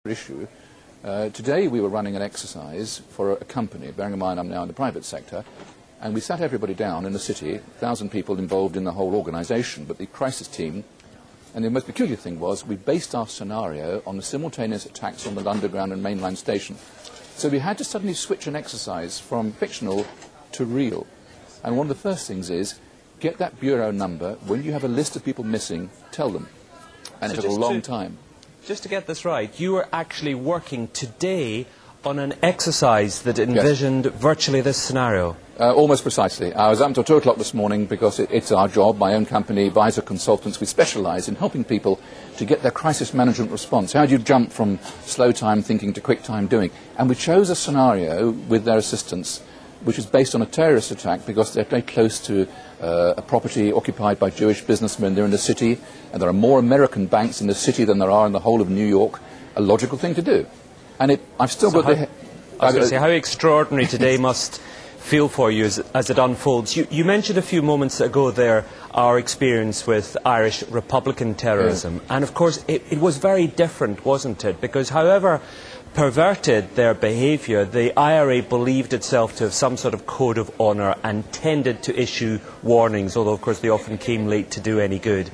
issue. Today we were running an exercise for a company, bearing in mind I'm now in the private sector, and we sat everybody down in the city, 1,000 people involved in the whole organisation, but the crisis team, and the most peculiar thing was we based our scenario on the simultaneous attacks on the Underground and mainline station. So we had to suddenly switch an exercise from fictional to real. And one of the first things is, get that bureau number. When you have a list of people missing, tell them. And it took a long time. Just to get this right, you were actually working today on an exercise that envisioned virtually this scenario. Almost precisely. I was up until 2 o'clock this morning because it's our job, my own company, Advisor Consultants. We specialise in helping people to get their crisis management response. How do you jump from slow time thinking to quick time doing? And we chose a scenario with their assistance which is based on a terrorist attack because they're very close to a property occupied by Jewish businessmen. They're in the city, and there are more American banks in the city than there are in the whole of New York. A logical thing to do. And I've still got the... I was going to say, how extraordinary today must feel for you as it unfolds. You mentioned a few moments ago there our experience with Irish Republican terrorism. And of course, it was very different, wasn't it? Because however perverted their behaviour, the IRA believed itself to have some sort of code of honour and tended to issue warnings, although of course they often came late to do any good.